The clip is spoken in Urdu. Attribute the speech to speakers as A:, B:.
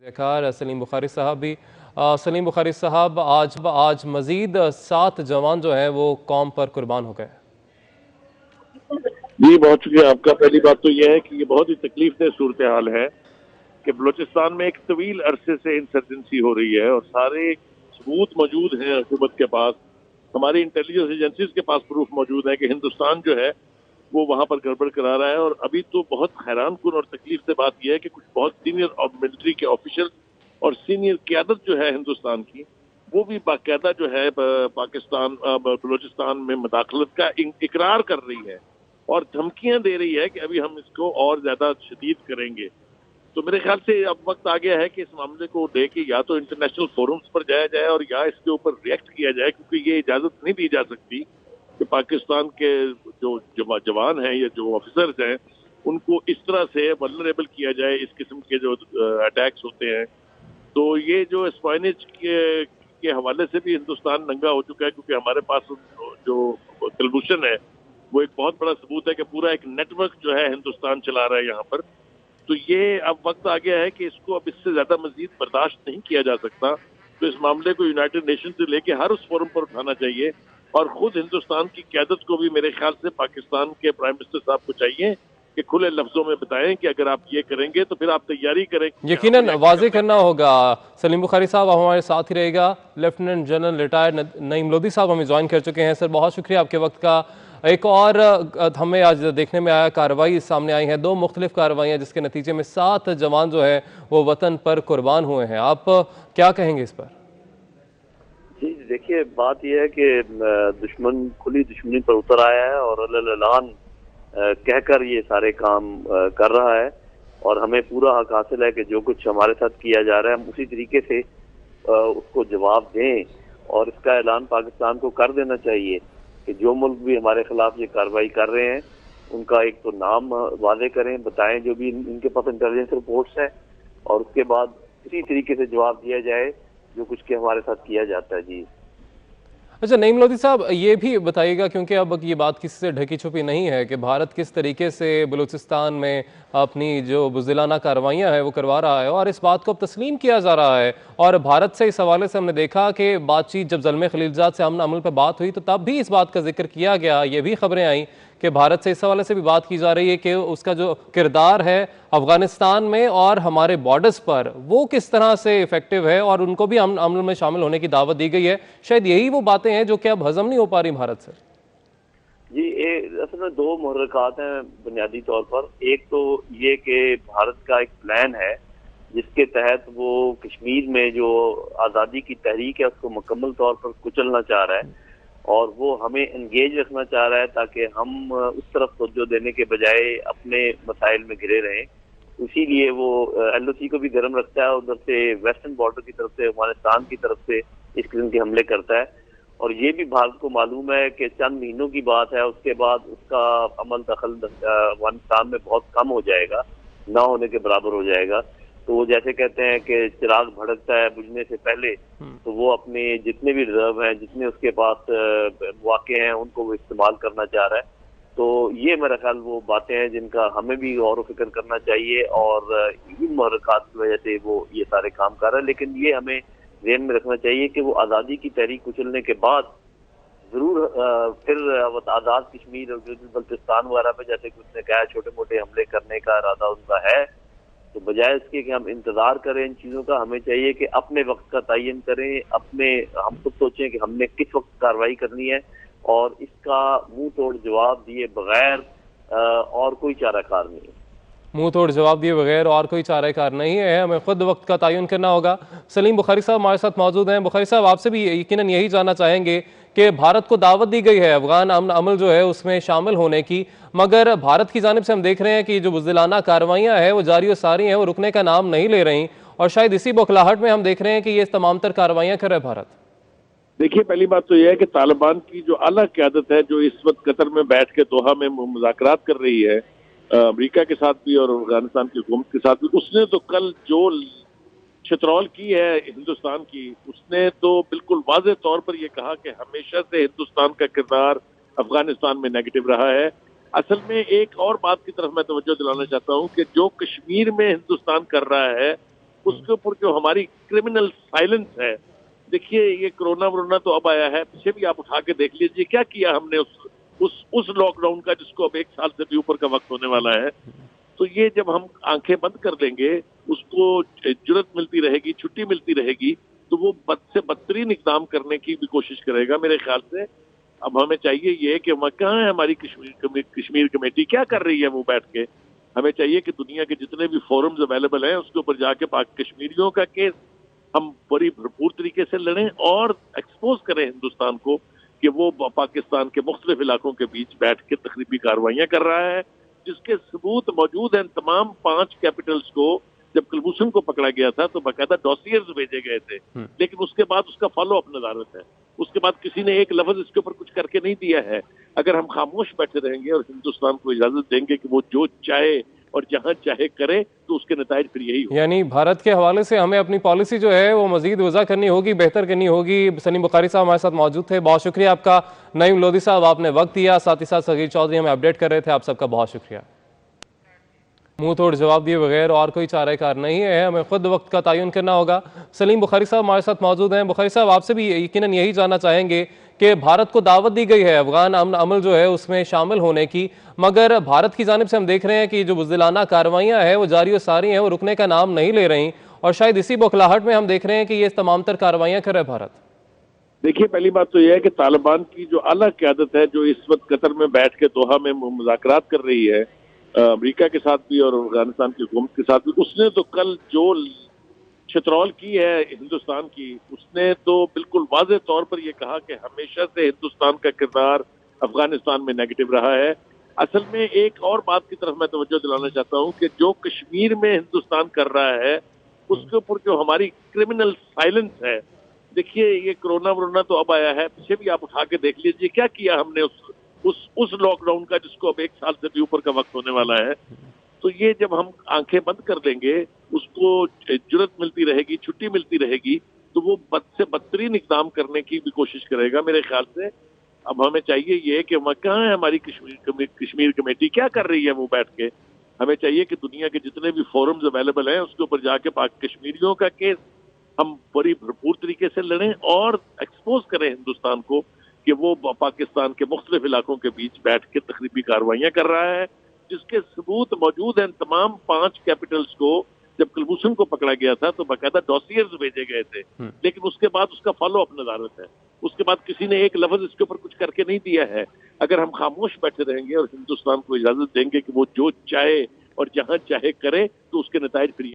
A: ذکر سلیم بخاری صاحب بھی سلیم بخاری صاحب آج مزید 7 جوان جو ہیں وہ قوم پر قربان ہو گئے۔
B: جی بہت شکریہ آپ کا۔ پہلی بات تو یہ ہے کہ یہ بہت ہی تکلیف دہ صورتحال ہے کہ بلوچستان میں ایک طویل عرصے سے انسرجنسی ہو رہی ہے اور سارے ثبوت موجود ہیں حکومت کے پاس، ہماری انٹیلیجنس ایجنسیز کے پاس پروف موجود ہے کہ ہندوستان جو ہے وہ وہاں پر گڑبڑ کرا رہا ہے۔ اور ابھی تو بہت حیران کن اور تکلیف سے بات یہ ہے کہ کچھ بہت سینئر اور ملٹری کے آفیشل اور سینئر قیادت جو ہے ہندوستان کی، وہ بھی باقاعدہ جو ہے بلوچستان میں مداخلت کا اقرار کر رہی ہے اور دھمکیاں دے رہی ہے کہ ابھی ہم اس کو اور زیادہ شدید کریں گے۔ تو میرے خیال سے اب وقت آ گیا ہے کہ اس معاملے کو لے کے یا تو انٹرنیشنل فورمز پر جایا جائے اور یا اس کے اوپر ریئیکٹ کیا جائے، کیونکہ یہ اجازت نہیں دی جا سکتی کہ پاکستان کے جو جوان ہیں یا جو آفیسرز ہیں ان کو اس طرح سے ولنریبل کیا جائے۔ اس قسم کے جو اٹیکس ہوتے ہیں تو یہ جو اسپائنیج کے حوالے سے بھی ہندوستان ننگا ہو چکا ہے، کیونکہ ہمارے پاس جو کلبوشن ہے وہ ایک بہت بڑا ثبوت ہے کہ پورا ایک نیٹ ورک جو ہے ہندوستان چلا رہا ہے یہاں پر۔ تو یہ اب وقت آ گیا ہے کہ اس کو اب اس سے زیادہ مزید برداشت نہیں کیا جا سکتا۔ تو اس معاملے کو یونائٹڈ نیشن سے لے کے ہر اس فورم پر اٹھانا چاہیے اور خود ہندوستان کی قیادت کو بھی میرے خیال سے پاکستان کے پرائم منسٹر صاحب کو چاہیے کہ کھلے لفظوں میں بتائیں کہ اگر آپ یہ کریں گے تو پھر آپ تیاری کریں۔
A: یقیناً واضح کرنا ہوگا۔ سلیم بخاری صاحب ہمارے ساتھ ہی رہے گا۔ لیفٹیننٹ جنرل ریٹائرڈ نعیم لودھی صاحب ہمیں جوائن کر چکے ہیں۔ سر بہت شکریہ آپ کے وقت کا۔ ایک اور ہمیں آج دیکھنے میں آیا کارروائی سامنے آئی ہیں، 2 مختلف کارروائیاں جس کے نتیجے میں 7 جوان جو ہیں وہ وطن پر قربان ہوئے ہیں۔ آپ کیا کہیں گے اس پر؟
C: جی دیکھیے، بات یہ ہے کہ دشمن کھلی دشمنی پر اتر آیا ہے اور اعلان کہہ کر یہ سارے کام کر رہا ہے اور ہمیں پورا حق حاصل ہے کہ جو کچھ ہمارے ساتھ کیا جا رہا ہے ہم اسی طریقے سے اس کو جواب دیں، اور اس کا اعلان پاکستان کو کر دینا چاہیے کہ جو ملک بھی ہمارے خلاف یہ کارروائی کر رہے ہیں ان کا ایک تو نام واضح کریں، بتائیں جو بھی ان کے پاس انٹیلیجنس رپورٹس ہیں، اور اس کے بعد اسی طریقے سے جواب دیا جائے جو کچھ کہ ہمارے ساتھ کیا جاتا ہے۔ جی
A: اچھا نعیم لودھی صاحب یہ بھی بتائیے گا، کیونکہ اب یہ بات کسی سے ڈھکی چھپی نہیں ہے کہ بھارت کس طریقے سے بلوچستان میں اپنی جو بزدلانہ کارروائیاں ہیں وہ کروا رہا ہے اور اس بات کو اب تسلیم کیا جا رہا ہے، اور بھارت سے اس حوالے سے ہم نے دیکھا کہ بات چیت جب زلمے خلیلزاد سے امن عمل پہ بات ہوئی تو تب بھی اس بات کا ذکر کیا گیا، یہ بھی خبریں آئیں کہ بھارت سے اس حوالے سے بھی بات کی جا رہی ہے کہ اس کا جو کردار ہے افغانستان میں اور ہمارے بارڈرز پر وہ کس طرح سے ایفیکٹو ہے، اور ان کو بھی امن عمل میں شامل ہونے کی دعوت دی گئی ہے۔ شاید یہی وہ باتیں ہیں جو کہ اب ہضم نہیں ہو پا رہی بھارت سے۔
C: جی اصل میں 2 محرکات ہیں بنیادی طور پر۔ ایک تو یہ کہ بھارت کا ایک پلان ہے جس کے تحت وہ کشمیر میں جو آزادی کی تحریک ہے اس کو مکمل طور پر کچلنا چاہ رہا ہے اور وہ ہمیں انگیج رکھنا چاہ رہا ہے تاکہ ہم اس طرف توجہ دینے کے بجائے اپنے مسائل میں گھرے رہیں۔ اسی لیے وہ ایل او سی کو بھی گرم رکھتا ہے، ادھر سے ویسٹرن بارڈر کی طرف سے افغانستان کی طرف سے اس قسم کے حملے کرتا ہے، اور یہ بھی بھارت کو معلوم ہے کہ چند مہینوں کی بات ہے، اس کے بعد اس کا عمل دخل افغانستان میں بہت کم ہو جائے گا، نہ ہونے کے برابر ہو جائے گا۔ تو وہ جیسے کہتے ہیں کہ چراغ بھڑکتا ہے بجھنے سے پہلے، تو وہ اپنے جتنے بھی ریزرو ہیں، جتنے اس کے پاس واقع ہیں، ان کو وہ استعمال کرنا چاہ رہا ہے۔ تو یہ میرا خیال وہ باتیں ہیں جن کا ہمیں بھی غور و فکر کرنا چاہیے، اور ان محرکات کی وجہ سے وہ یہ سارے کام کر رہا ہے۔ لیکن یہ ہمیں ذہن میں رکھنا چاہیے کہ وہ آزادی کی تحریک کچلنے کے بعد ضرور پھر آزاد کشمیر اور بلتستان وغیرہ پہ جیسے کہ اس نے کہا چھوٹے موٹے حملے کرنے کا ارادہ ان کا ہے، تو بجائے اس کے کہ ہم انتظار کریں ان چیزوں کا، ہمیں چاہیے کہ اپنے وقت کا تعین کریں، ہم خود سوچیں کہ ہم نے کس وقت کارروائی کرنی ہے، اور اس کا منہ توڑ جواب دیے بغیر اور کوئی چارہ کار نہیں ہے۔
A: منہ توڑ جواب دیے بغیر اور کوئی چارہ کار نہیں ہے، ہمیں خود وقت کا تعین کرنا ہوگا۔ سلیم بخاری صاحب ہمارے ساتھ موجود ہیں۔ بخاری صاحب آپ سے بھی یقیناً یہی جاننا چاہیں گے کہ بھارت کو دعوت دی گئی ہے افغان امن عمل جو ہے اس میں شامل ہونے کی، مگر بھارت کی جانب سے ہم دیکھ رہے ہیں کہ جو بزدلانہ کارروائیاں ہیں وہ جاری و ساری ہیں، وہ رکنے کا نام نہیں لے رہی، اور شاید اسی بوکھلاہٹ میں ہم دیکھ رہے ہیں کہ یہ تمام تر کارروائیاں کر رہا ہے بھارت۔
B: دیکھیے پہلی بات تو یہ ہے کہ طالبان کی جو اعلیٰ قیادت ہے جو اس وقت قطر میں بیٹھ کے دوحہ میں مذاکرات کر رہی ہے امریکہ کے ساتھ بھی اور افغانستان کی حکومت کے ساتھ بھی، اس نے تو کل جو چترول کی ہے ہندوستان کی، اس نے تو بالکل واضح طور پر یہ کہا کہ ہمیشہ سے ہندوستان کا کردار افغانستان میں نیگیٹو رہا ہے۔ اصل میں ایک اور بات کی طرف میں توجہ دلانا چاہتا ہوں کہ جو کشمیر میں ہندوستان کر رہا ہے اس کے اوپر جو ہماری کرمنل سائلنس ہے. دیکھیے یہ کرونا تو اب آیا ہے, پیچھے بھی آپ اٹھا کے دیکھ لیجیے کیا کیا ہم نے اس لاک ڈاؤن کا جس کو اب 1 سال سے بھی اوپر کا وقت ہونے والا ہے. تو یہ جب ہم آنکھیں بند کر لیں گے, اس کو جرت ملتی رہے گی, چھٹی ملتی رہے گی, تو وہ بد سے بدترین اقدام کرنے کی بھی کوشش کرے گا میرے خیال سے. اب ہمیں چاہیے یہ کہ کہاں ہے ہماری کشمیر کمیٹی, کیا کر رہی ہے وہ بیٹھ کے. ہمیں چاہیے کہ دنیا کے جتنے بھی فورمز اویلیبل ہیں اس کے اوپر جا کے پاک کشمیریوں کا کیس ہم بڑی بھرپور طریقے سے لڑیں اور ایکسپوز کریں ہندوستان کو کہ وہ پاکستان کے مختلف علاقوں کے بیچ بیٹھ کے تخریبی کارروائیاں کر رہا ہے, جس کے ثبوت موجود ہیں. تمام 5 کیپٹلز کو جب کلبھوشن کو پکڑا گیا تھا تو باقاعدہ ڈوسیئرز بھیجے گئے تھے, لیکن اس کے بعد اس کا فالو اپ نظارت ہے. اس کے بعد کسی نے ایک لفظ اس کے اوپر کچھ کر کے نہیں دیا ہے. اگر ہم خاموش بیٹھے رہیں گے اور ہندوستان کو اجازت دیں گے کہ وہ جو چاہے اور جہاں چاہے کرے, تو اس کے نتائج پھر یہی ہو.
A: یعنی بھارت کے حوالے سے ہمیں اپنی پالیسی جو ہے وہ مزید وضع کرنی ہوگی, بہتر کرنی ہوگی. سلیم بخاری صاحب ہمارے ساتھ موجود تھے, بہت شکریہ آپ کا. نعیم لودھی صاحب آپ نے وقت دیا, ساتھ ہی ساتھ صغیر چودھری ہمیں اپڈیٹ کر رہے تھے, آپ سب کا بہت شکریہ. منہ توڑ جواب دیے بغیر اور کوئی چارہ کار نہیں ہے, ہمیں خود وقت کا تعین کرنا ہوگا. سلیم بخاری صاحب ہمارے ساتھ موجود ہیں. بخاری صاحب آپ سے بھی یقیناً یہی جاننا چاہیں گے کہ بھارت کو دعوت دی گئی ہے افغان امن عمل جو ہے اس میں شامل ہونے کی, مگر بھارت کی جانب سے ہم دیکھ رہے ہیں کہ جو بزدلانہ کارروائیاں ہیں وہ جاری و ساری ہیں, وہ رکنے کا نام نہیں لے رہی, اور شاید اسی بوکھلاہٹ میں ہم دیکھ رہے ہیں کہ یہ تمام تر کارروائیاں کر رہا ہے بھارت.
B: دیکھیے پہلی بات تو یہ ہے کہ طالبان کی جو اعلیٰ قیادت ہے جو اس وقت قطر میں بیٹھ کے دوحہ میں مذاکرات کر رہی ہے امریکہ کے ساتھ بھی اور افغانستان کی حکومت کے ساتھ بھی, اس نے تو کل جو چترول کی ہے ہندوستان کی, اس نے تو بالکل واضح طور پر یہ کہا کہ ہمیشہ سے ہندوستان کا کردار افغانستان میں نیگیٹو رہا ہے. اصل میں ایک اور بات کی طرف میں توجہ دلانا چاہتا ہوں کہ جو کشمیر میں ہندوستان کر رہا ہے اس کے اوپر جو ہماری کرمنل سائلنس ہے. دیکھیے یہ کرونا تو اب آیا ہے, پیچھے بھی آپ اٹھا کے دیکھ لیجیے کیا کیا ہم نے اس لاک ڈاؤن کا جس کو اب 1 سال سے بھی اوپر کا وقت ہونے والا ہے. تو یہ جب ہم آنکھیں بند کر دیں گے, اس کو جرت ملتی رہے گی, چھٹی ملتی رہے گی, تو وہ بد سے بدترین اقدام کرنے کی بھی کوشش کرے گا میرے خیال سے. اب ہمیں چاہیے یہ کہ کہاں ہے ہماری کشمیر کمیٹی, کیا کر رہی ہے وہ بیٹھ کے. ہمیں چاہیے کہ دنیا کے جتنے بھی فورمز اویلیبل ہیں اس کے اوپر جا کے پاک کشمیریوں کا کیس ہم بڑی بھرپور طریقے سے لڑیں اور ایکسپوز کریں ہندوستان کو کہ وہ پاکستان کے مختلف علاقوں کے بیچ بیٹھ کے تخریبی کارروائیاں کر رہا ہے, جس کے ثبوت موجود ہیں. تمام 5 کیپٹلز کو جب کلبھوشن کو پکڑا گیا تھا تو باقاعدہ ڈوسیئرز بھیجے گئے تھے, لیکن اس کے بعد اس کا فالو اپ نظارت ہے. اس کے بعد کسی نے ایک لفظ اس کے اوپر کچھ کر کے نہیں دیا ہے. اگر ہم خاموش بیٹھے رہیں گے اور ہندوستان کو اجازت دیں گے کہ وہ جو چاہے اور جہاں چاہے کرے, تو اس کے نتائج پھر